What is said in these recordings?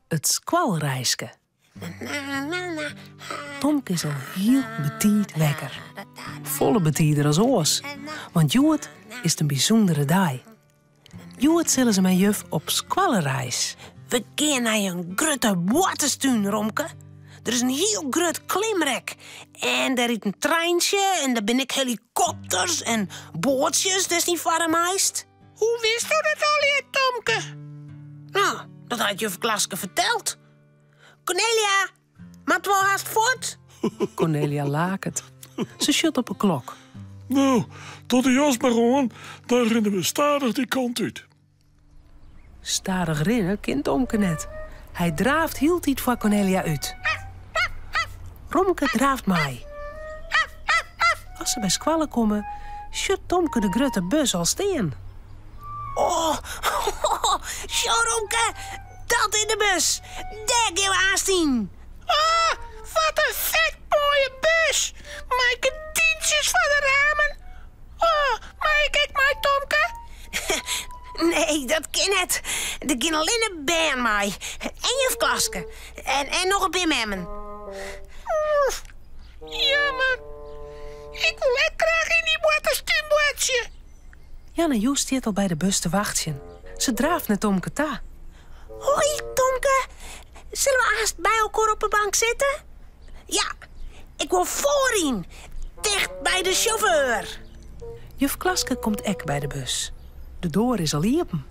Het squalreiske. Tomke is al heel betiid wekker. Volle betieder als oors. Want Joet is het een bijzondere dag. Joet zullen ze met juf op squalreis. We gaan naar een grote waterstuin, Romke. Er is een heel groot klimrek. En daar is een treintje en daar ben ik helikopters en bootjes, dat is niet voor meist. Hoe wist u dat al, heer Tomke? Nou, dat had juf Klaske verteld. Cornelia, maakt wel haast voort? Cornelia lakert. Ze shut op een klok. Nou, tot de jas maar gewoon, dan rennen we stadig die kant uit. Stadig rennen kent Tomke net. Hij draaft heel tijd voor Cornelia uit. Romke draaft mij. Als ze bij squallen komen, shut Tomke de grote bus al steen. Oh, zo Romke, dat in de bus. Daar gaan we aanstaan. Ah, wat een vet mooie bus. Mijn tientjes voor de ramen. Oh, maar ik kijk maar, Tomke. Nee, dat kan net. Er kan alleen een baan mij. En juf Klaske. En nog een paar memmen. Jammer. Ik wil echt graag in die waterstuinbootje. Jan en Joes staat al bij de bus te wachten. Ze draaft naar Tomke ta. Hoi, Tomke. Zullen we haast bij elkaar op de bank zitten? Ja, ik wil voorin. Dicht bij de chauffeur. Juf Klaske komt ek bij de bus. De deur is al open.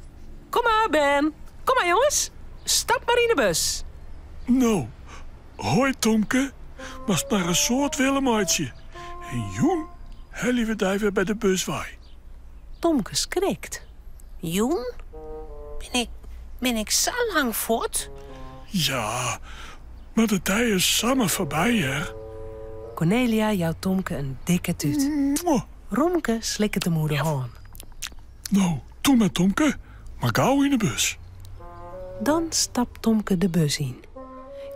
Kom maar, Ben. Kom maar, jongens. Stap maar in de bus. Nou, hoi Tomke, was maar een soort Willemaatje. En Joen, hellie we daar weer bij de bus waai. Tomke schrikt. Joen? Ben ik zo lang voort? Ja, maar de tijd is samen voorbij, hè? Cornelia jouwt Tomke een dikke tuut. Mwah. Romke slikt de moeder aan. Nou, toe met Tomke, maar gauw in de bus. Dan stapt Tomke de bus in.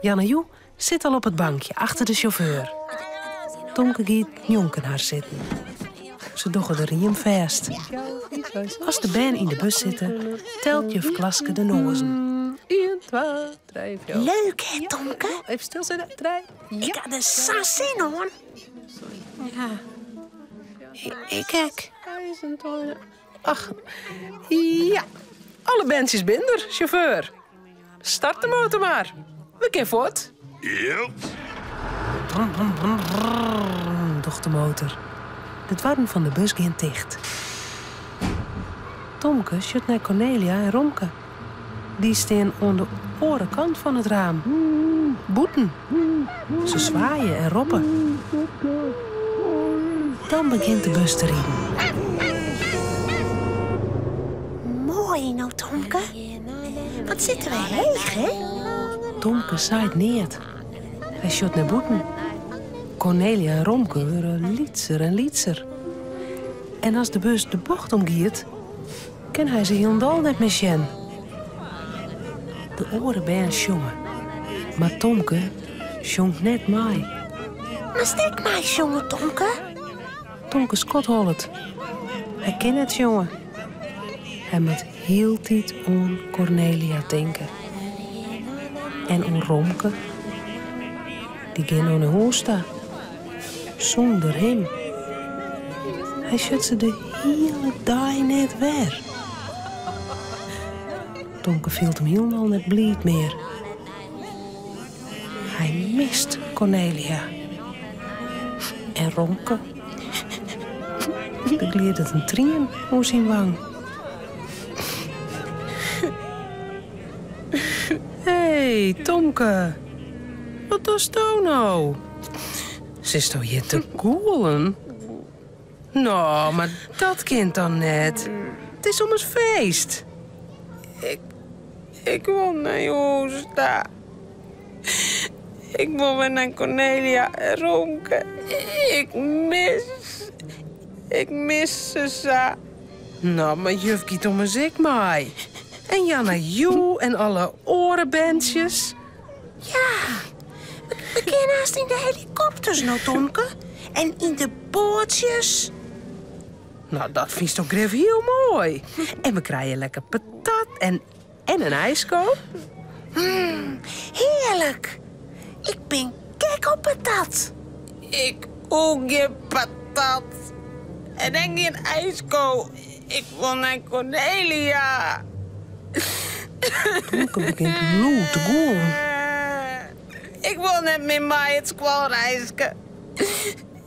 Jan en Joe zit al op het bankje achter de chauffeur. Tomke gaat jonken haar zitten. Ze doggen de riem vast. Als de band in de bus zitten, telt juf Klaske de nozen. 1, 2, 3, 4. Leuk, hè, Tomke? Even stilzitten. 3. Ik had er zo zin, hoor. Ja. Ik kijk. 8. Ja. Alle bandjes binder, chauffeur. Start de motor maar. We kunnen voort. Ja. Docht de motor. De dwarren van de bus ging dicht. Tomke shut naar Cornelia en Romke. Die staan aan de orenkant van het raam. Boeten. Ze zwaaien en roppen. Dan begint de bus te rieden. Mooi nou, Tomke. Wat zitten we heeg, hè? Tomke zaait neer. Hij shot naar Boeten. Cornelia en Romke worden lietser en lietser. En als de bus de bocht omgiet, kan hij ze helemaal net met Jen. De oren ben jongen. Maar Tomke jongt net mij. Maar stek mij jongen, Tomke. Tomke skot hollet. Hij kan het jongen. Hij moet heel tijd aan Cornelia denken. En aan Romke. Die ging aan de hoesta. Zonder hem. Hij shut ze de hele dag net weer. Tomke viel hem helemaal net blied meer. Hij mist Cornelia. En Romke. Er gliedde een trien over zijn wang. Hé, Tomke. Wat doe je nou? Ze is toch hier te koelen? Nou, maar dat kind dan net. Het is soms feest. Ik wil naar Joosta. Ik wil weer naar Cornelia en Romke. Ik mis ze zo. Nou, maar juf giet om eens ik mij. En Janna Joe en alle orenbandjes. Ja, we kunnen haast in de helikopters nou, Tomke. En in de bootjes. Nou, dat vind ik toch heel mooi. En we krijgen lekker patat en een ijskoop. Heerlijk. Ik ben gek op patat. Ik ook je patat. En denk je een ijsko. Ik wil naar Cornelia. Tomke begint bloed te gaan. Ik wil net met mij het squalreisje.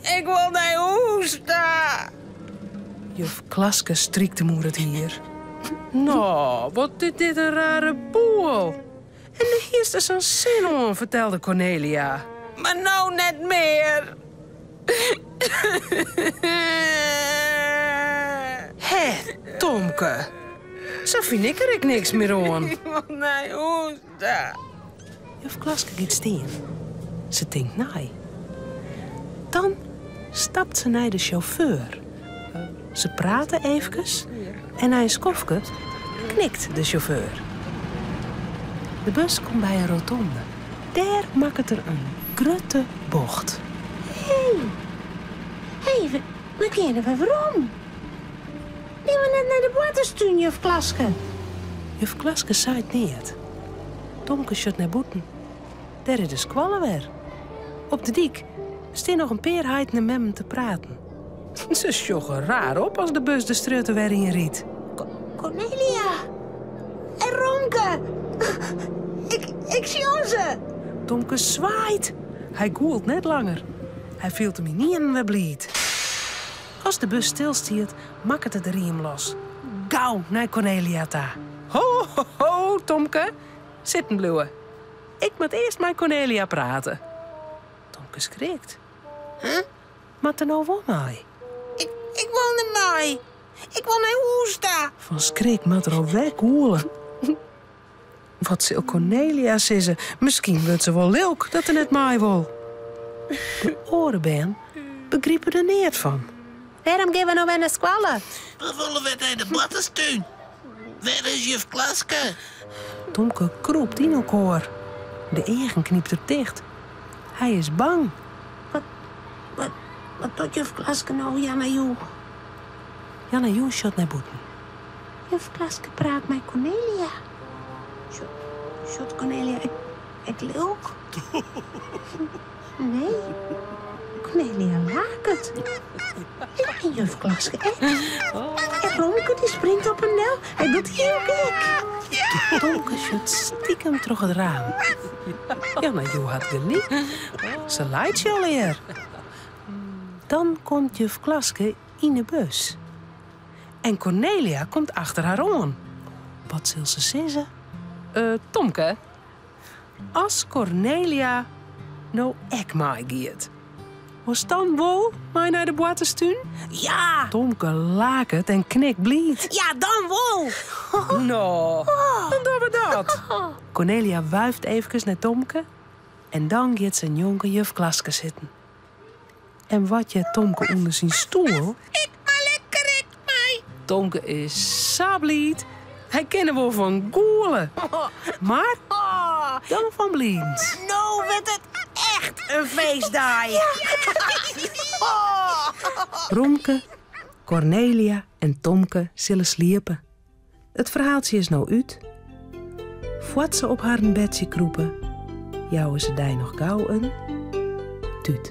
Ik wil naar Hoesta. Juf Klaske striekte moer het hier. Nou, wat is dit een rare boel. En de eerste zo'n zin om, vertelde Cornelia. Maar nou net meer. Hé, Tomke. Zo vind ik er niks meer aan. Ik wil naar Hoesta. Juf Klaske gaat staan. Ze denkt naai. Dan stapt ze naar de chauffeur. Ze praten eventjes en na een skofke knikt de chauffeur. De bus komt bij een rotonde. Daar maakt er een grote bocht. Hé, we kennen we waarom. Die we net naar de waterstuin, juf Klaske. Juf Klaske zei het niet. Tomke shot naar boeten. Daar is de squallen weer. Op de dik staan nog een paar heiden met hem te praten. Ze sjoggen raar op als de bus de strutten weer in riet. Cornelia! En Romke! Ik zie ze! Tomke zwaait. Hij goelt net langer. Hij viel hem niet en we blied. Als de bus stilstiert, maakt het de riem los. Gauw naar Cornelia ta. Ho, ho, ho, Tomke. Zitten blijven. Ik moet eerst met Cornelia praten. Tomke schrikt. Huh? Wat er nou wel mij? Ik wil naar mij. Ik wil naar Hoesta. Van schrik moet er al weghoelen. Wat zal Cornelia zeggen? Misschien wordt ze wel leuk dat er net mij wil. De orenben begrijpen er niet van. Waarom gaan we nou weer naar squallen? We willen weer naar de waterstuin. Waar is juf Klaske? Tomke kroept in elkaar. De eigen kniept er dicht. Hij is bang. Wat doet juf Klaske nou, Janne Joe? Janne Joe shot naar boeten. Juf Klaske praat met Cornelia. Shot Cornelia, ik leuk. Nee, Cornelia laakt het. Ja, juf Klaske, echt. En Romke die springt op een nel. Hij doet heel gek. Tomke shot stiekem terug het raam. Janne Joe had geliefd. Ze leidt je alweer. Dan komt juf Klaske in de bus. En Cornelia komt achter haar aan. Wat zal ze zeggen? Tomke, als Cornelia nou ek mij gaat, was dan wel mij naar de waterstuin? Ja. Tomke laakt het en knik blied. Ja, dan wel. Nou, dan doen we dat. Cornelia wuift even naar Tomke en dan gaat zijn jonge juf Klaske zitten. En wat je Tomke onder zijn stoel? Ik maar lekker, ik mij. Tomke is sablied. Hij kennen wel van goelen. Maar dan van blind. Nou werd het echt een feestdag. Romke, Cornelia en Tomke zullen sliepen. Het verhaaltje is nou uit. Voordat ze op haar bedje kroepen, jouwen ze daar nog gauw een tuut.